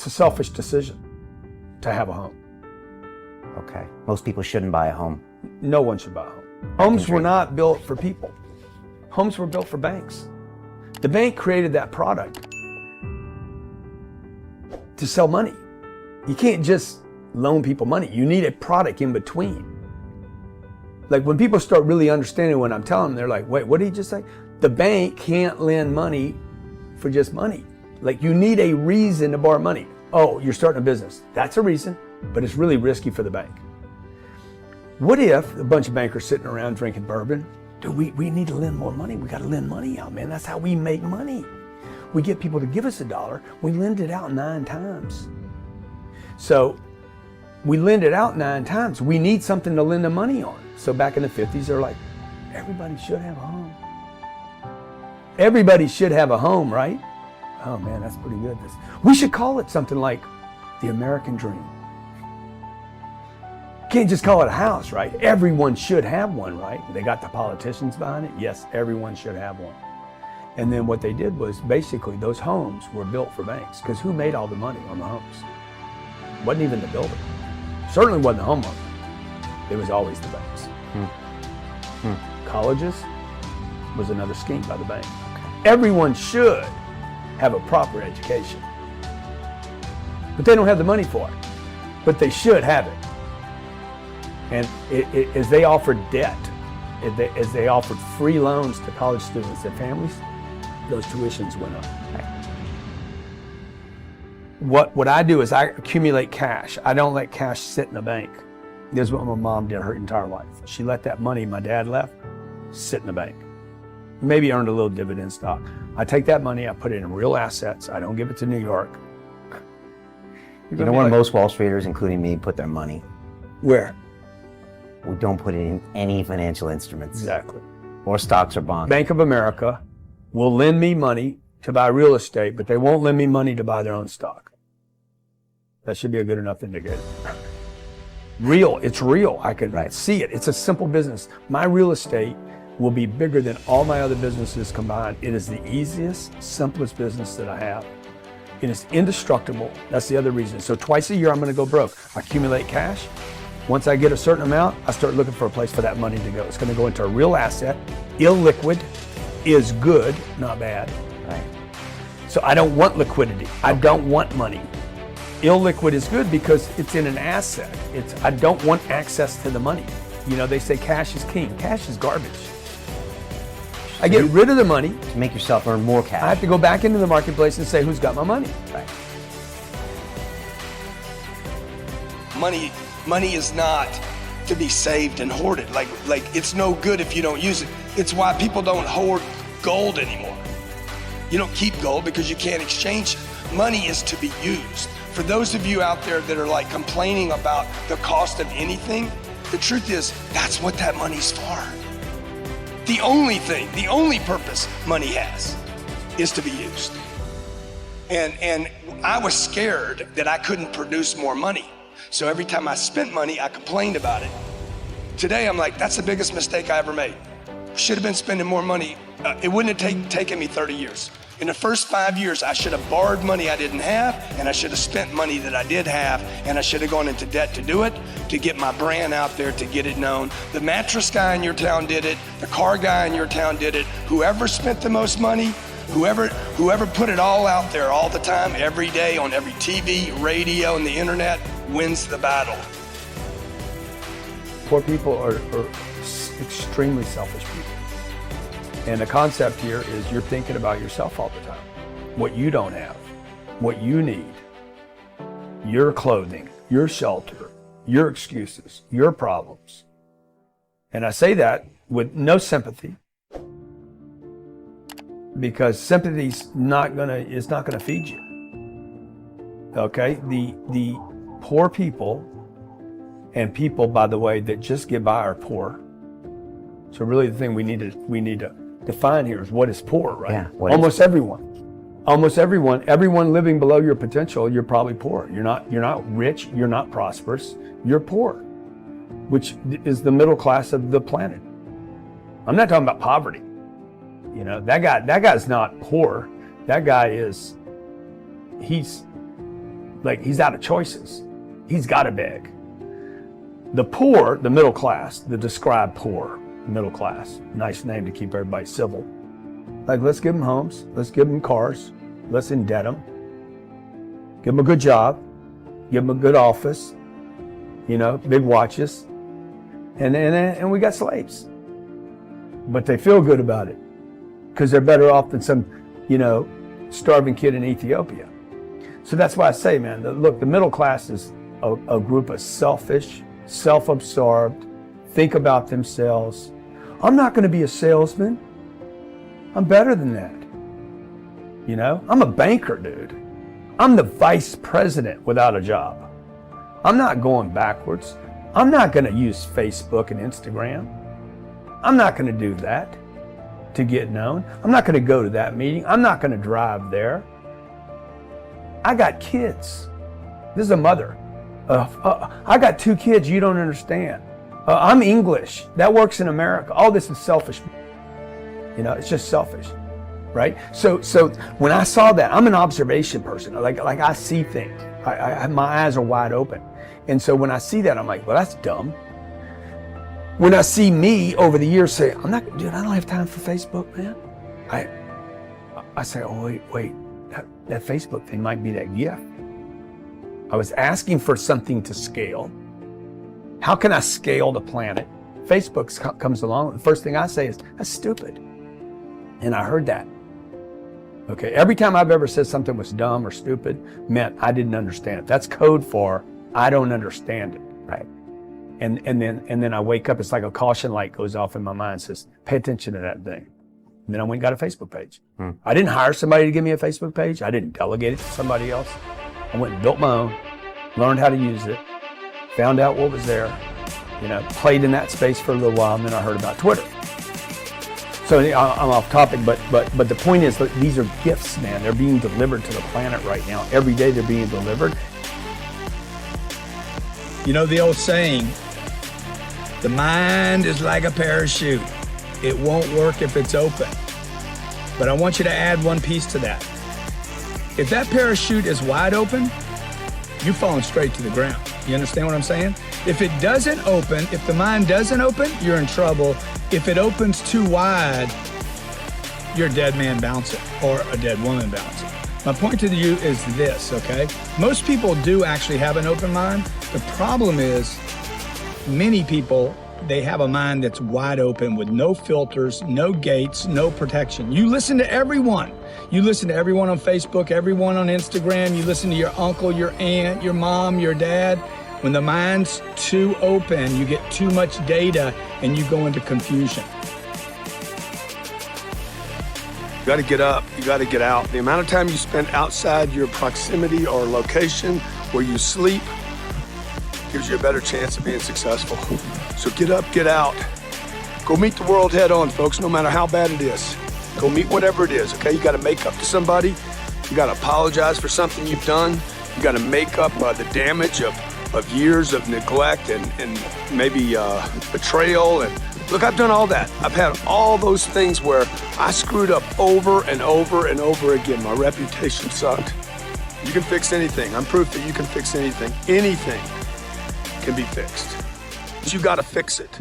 a selfish decision to have a home. Okay. Most people shouldn't buy a home. No one should buy a home. Homes were not built for people. Homes were built for banks. The bank created that product to sell money. You can't just loan people money. You need a product in between. Like when people start really understanding what I'm telling them, they're like, wait, what did he just say? The bank can't lend money for just money. Like you need a reason to borrow money. Oh, you're starting a business. That's a reason, but it's really risky for the bank. What if a bunch of bankers sitting around drinking bourbon? Dude, we need to lend more money. We got to lend money out, man. That's how we make money. We get people to give us $1. We lend it out 9 times. So we lend it out 9 times. We need something to lend the money on. So back in the 50s, they're like, everybody should have a home. Everybody should have a home, right? Oh man, that's pretty good. We should call it something like the American dream. Can't just call it a house, right? Everyone should have one, right? They got the politicians behind it. Yes, everyone should have one. And then what they did was basically those homes were built for banks because who made all the money on the homes? Wasn't even the builder. Certainly wasn't the homeowner. It was always the banks. Colleges was another scheme by the bank. Everyone should have a proper education, but they don't have the money for it, but they should have it. And as they offered debt, as they offered free loans to college students and families, those tuitions went up. What I do is I accumulate cash. I don't let cash sit in a bank. This is what my mom did her entire life. She let that money my dad left sit in the bank. Maybe earned a little dividend stock. I take that money, I put it in real assets. I don't give it to New York. You know where most Wall Streeters, including me, put their money? Where? We don't put it in any financial instruments. Exactly. Or stocks or bonds. Bank of America will lend me money to buy real estate, but they won't lend me money to buy their own stock. That should be a good enough indicator. It's real. I can see it. It's a simple business. My real estate will be bigger than all my other businesses combined. It is the easiest, simplest business that I have. It is indestructible. That's the other reason. So twice a year, I'm going to go broke. I accumulate cash. Once I get a certain amount, I start looking for a place for that money to go. It's going to go into a real asset. Illiquid is good, not bad. Right. So I don't want liquidity. I don't want money. Illiquid is good because it's in an asset. I don't want access to the money. You know, they say cash is king. Cash is garbage. I get rid of the money. To make yourself earn more cash. I have to go back into the marketplace and say, who's got my money? Right. Money is not to be saved and hoarded. Like it's no good if you don't use it. It's why people don't hoard gold anymore. You don't keep gold because you can't exchange it. Money is to be used. For those of you out there that are like complaining about the cost of anything, the truth is that's what that money's for. The only purpose money has is to be used. And I was scared that I couldn't produce more money. So every time I spent money, I complained about it. Today, I'm like, that's the biggest mistake I ever made. Should have been spending more money. It wouldn't have taken me 30 years. In the first 5 years, I should have borrowed money I didn't have, and I should have spent money that I did have, and I should have gone into debt to do it, to get my brand out there, to get it known. The mattress guy in your town did it. The car guy in your town did it. Whoever spent the most money, whoever put it all out there all the time, every day, on every TV, radio, and the internet, wins the battle. Poor people are extremely selfish people. And the concept here is you're thinking about yourself all the time. What you don't have, what you need, your clothing, your shelter, your excuses, your problems. And I say that with no sympathy, because sympathy's not gonna feed you. Okay? The poor people, and people, by the way, that just get by are poor. So really the thing we need to define here is what is poor, right? Yeah, Almost everyone living below your potential, you're probably poor. You're not rich, you're not prosperous, you're poor, which is the middle class of the planet. I'm not talking about poverty. You know, that guy's not poor. That guy he's Like, he's out of choices. He's got to beg. The poor, the middle class, the described poor, middle class, nice name to keep everybody civil. Like, let's give them homes, let's give them cars, let's indebt them, give them a good job, give them a good office, big watches, and we got slaves. But they feel good about it because they're better off than some, starving kid in Ethiopia. So that's why I say, man, look, the middle class is a group of selfish, self-absorbed, think about themselves. I'm not going to be a salesman. I'm better than that. I'm a banker, dude. I'm the vice president without a job. I'm not going backwards. I'm not going to use Facebook and Instagram. I'm not going to do that to get known. I'm not going to go to that meeting. I'm not going to drive there. I got kids. This is a mother. I got 2 kids you don't understand. I'm English. That works in America. All this is selfish. It's just selfish, right? So when I saw that, I'm an observation person. Like I see things. My eyes are wide open. And so when I see that, I'm like, well, that's dumb. When I see me over the years say, I don't have time for Facebook, man. I say, oh, wait, that Facebook thing might be that gift. I was asking for something to scale. How can I scale the planet? Facebook comes along. The first thing I say is, that's stupid. And I heard that. Okay, every time I've ever said something was dumb or stupid meant I didn't understand it. That's code for I don't understand it, right? And then I wake up, it's like a caution light goes off in my mind and says, pay attention to that thing. And then I went and got a Facebook page. I didn't hire somebody to give me a Facebook page. I didn't delegate it to somebody else. I went and built my own, learned how to use it, found out what was there, played in that space for a little while, and then I heard about Twitter. So I'm off topic, but the point is that these are gifts, man. They're being delivered to the planet right now. Every day they're being delivered. The old saying, the mind is like a parachute. It won't work if it's open. But I want you to add one piece to that. If that parachute is wide open, you're falling straight to the ground. You understand what I'm saying? If it doesn't open, if the mind doesn't open, you're in trouble. If it opens too wide, you're a dead man bouncing or a dead woman bouncing. My point to you is this, okay? Most people do actually have an open mind. The problem is many people, they have a mind that's wide open with no filters, no gates, no protection. You listen to everyone. You listen to everyone on Facebook, everyone on Instagram. You listen to your uncle, your aunt, your mom, your dad. When the mind's too open, you get too much data and you go into confusion. You got to get up, you got to get out. The amount of time you spend outside your proximity or location where you sleep gives you a better chance of being successful. So get up, get out. Go meet the world head on, folks, no matter how bad it is. Go meet whatever it is, okay? You got to make up to somebody. You got to apologize for something you've done. You got to make up the damage of years of neglect and maybe betrayal. And look, I've done all that. I've had all those things where I screwed up over and over and over again. My reputation sucked. You can fix anything. I'm proof that you can fix anything. Anything can be fixed. But you got to fix it.